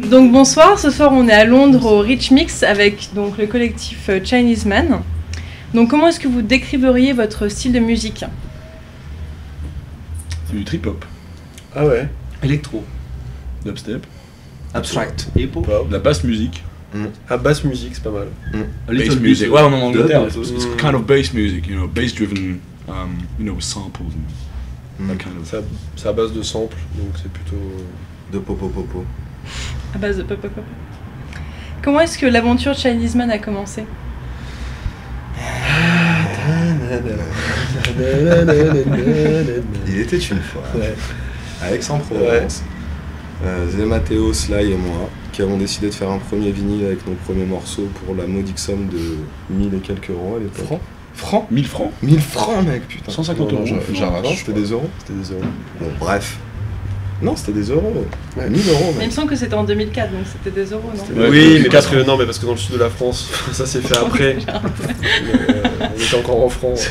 Donc bonsoir, ce soir on est à Londres au Rich Mix avec donc, le collectif Chinese Man. Donc comment est-ce que vous décriveriez votre style de musique? C'est du trip-hop. Ah ouais. Électro. Dubstep. Abstract. Hip-hop. La basse musique. Ah, basse musique, c'est pas mal. Bass music. Ouais, en Angleterre, it's kind of bass music, you know, bass-driven, you know, with samples and that kind of... C'est à base de samples, donc c'est plutôt... De popo. À base de pop. Comment est-ce que l'aventure Chinese Man a commencé? Il était une fois, ouais. à Aix-en-Provence, Zé Mathéo, Sly et moi, qui avons décidé de faire un premier vinyle avec nos premiers morceaux pour la modique somme de 1000 et quelques euros à l'époque. Francs 1000 francs 1000 francs, mec, putain. 150 euros. J'arrache. Non, c'était des euros. Bon, bref. Non, c'était des euros. Ouais. 1000 euros, mec. Mais il me semble que c'était en 2004, donc c'était des euros, non? Ouais, oui, mais parce que dans le sud de la France, ça s'est fait après. On était encore en France.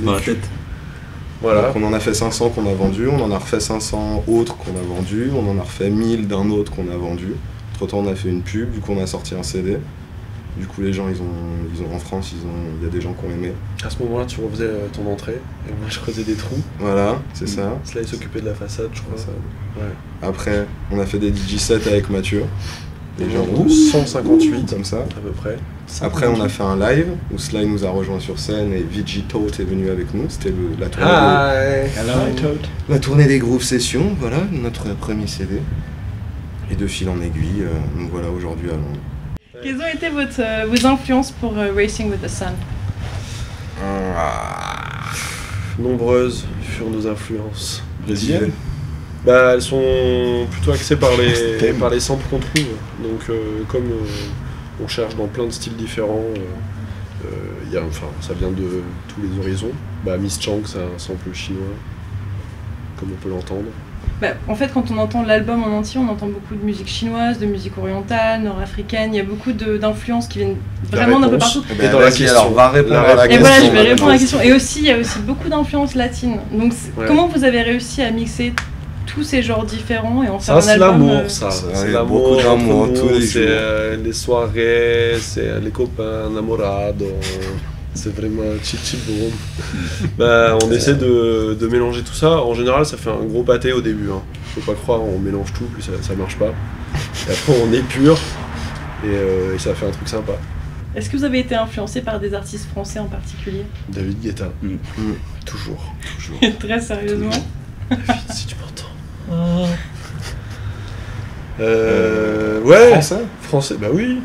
Dans la tête. Voilà. Donc on en a fait 500 qu'on a vendu, on en a refait 500 autres qu'on a vendus, on en a refait 1000 d'un autre qu'on a vendu. Entre temps on a fait une pub, du coup on a sorti un CD. Du coup les gens ils ont en France, il y a des gens qui ont aimé. À ce moment-là tu refaisais ton entrée et moi je creusais des trous. Voilà, c'est ça. Cela il s'occupait de la façade je crois. Ouais. Après on a fait des DJ sets avec Mathieu. Les gens 158 comme ça. À peu près. Après on a fait un live où Sly nous a rejoint sur scène et VG Tote est venu avec nous. C'était la tournée des Groove Sessions, voilà, notre premier CD. Et de fil en aiguille, nous voilà aujourd'hui à Londres. Quelles ont été vos influences pour Racing with the Sun? Nombreuses furent nos influences. Brésiliennes. Bah, elles sont plutôt axées par les samples qu'on trouve. Donc, comme on cherche dans plein de styles différents, ça vient de tous les horizons. Bah, Miss Chang, c'est un sample chinois, comme on peut l'entendre. Bah, en fait, quand on entend l'album en entier, on entend beaucoup de musique chinoise, de musique orientale, nord-africaine. Il y a beaucoup d'influences qui viennent vraiment d'un peu partout. Et dans la question, alors, va répondre à la question. Et voilà, je vais répondre à la question. Et aussi, il y a aussi beaucoup d'influences latines. Donc, comment vous avez réussi à mixer tous ces genres différents et en faire un album? C'est l'amour, beaucoup d'amour tous les jours. C'est les soirées, c'est les copains, enamorados. C'est vraiment chichi boum. Bah, on essaie de mélanger tout ça. En général, ça fait un gros pâté au début. Hein. Faut pas croire, on mélange tout, puis ça marche pas. Et après, on épure et ça fait un truc sympa. Est-ce que vous avez été influencé par des artistes français en particulier? David Guetta. Toujours. Très sérieusement. David, si tu m'entends. Ouais. Français, bah oui.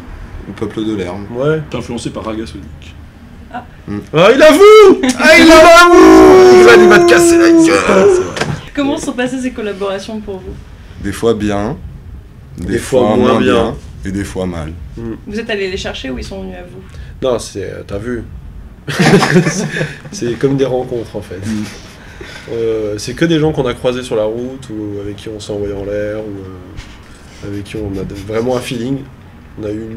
Le peuple de l'herbe. Ouais. T'es influencé par Raga Sonic. Ah, il avoue. Il va te casser la gueule. Comment sont passées ces collaborations pour vous? Des fois bien, des fois moins bien, et des fois mal. Vous êtes allé les chercher ou ils sont venus à vous? Non, t'as vu. C'est comme des rencontres en fait. C'est que des gens qu'on a croisés sur la route ou avec qui on s'est envoyé en l'air ou avec qui on a vraiment un feeling. On a eu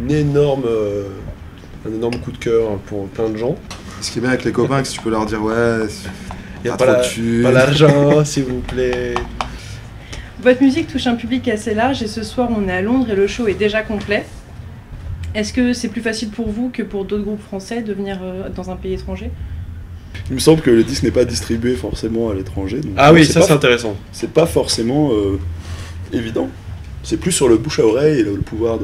un énorme coup de cœur pour plein de gens. Ce qui est bien avec les copains, c'est que tu peux leur dire ouais, il n'y a pas l'argent, s'il vous plaît. Votre musique touche un public assez large et ce soir on est à Londres et le show est déjà complet. Est-ce que c'est plus facile pour vous que pour d'autres groupes français de venir dans un pays étranger? Il me semble que le disque n'est pas distribué forcément à l'étranger. Ah oui, ça c'est intéressant. C'est pas forcément évident. C'est plus sur le bouche à oreille et le pouvoir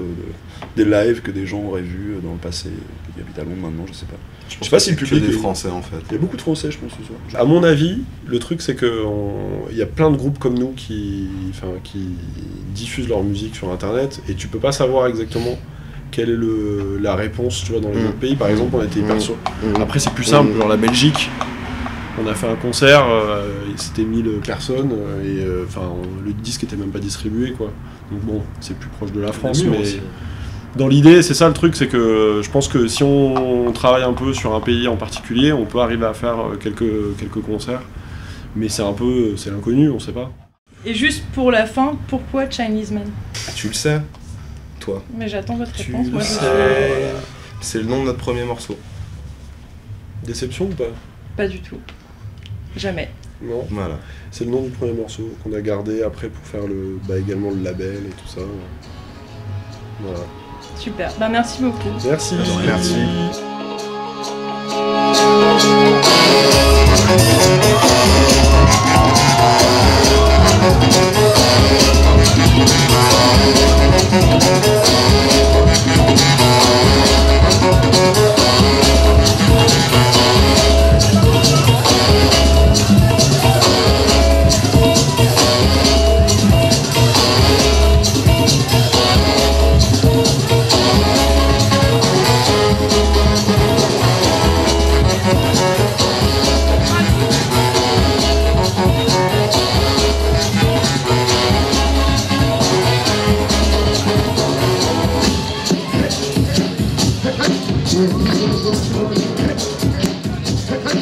des lives que des gens auraient vus dans le passé, qui habitent à Londres maintenant, je sais pas. Je sais pas si le public des Français en fait. Il y a beaucoup de Français, je pense, ce soir. À mon avis, le truc c'est que il y a plein de groupes comme nous qui diffusent leur musique sur internet et tu peux pas savoir exactement quelle est la réponse, tu vois, dans les autres pays. Par exemple, on a été hyper sûr. Après, c'est plus simple, genre la Belgique. On a fait un concert, c'était 1000 personnes et le disque était même pas distribué, quoi. Donc bon, c'est plus proche de la France, mais dans l'idée, c'est ça le truc, c'est que je pense que si on travaille un peu sur un pays en particulier, on peut arriver à faire quelques concerts Mais c'est un peu, c'est l'inconnu, on sait pas. Et juste pour la fin, pourquoi Chinese Man? Ah, tu le sais, toi. Mais j'attends votre Tu réponse. le Moi, je sais. suis... C'est le nom de notre premier morceau. Déception ou pas? Pas du tout. Jamais. Non. Voilà. C'est le nom du premier morceau qu'on a gardé après pour faire également le label et tout ça. Voilà. Super. Bah, merci beaucoup. Merci. Merci.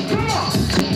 Come on!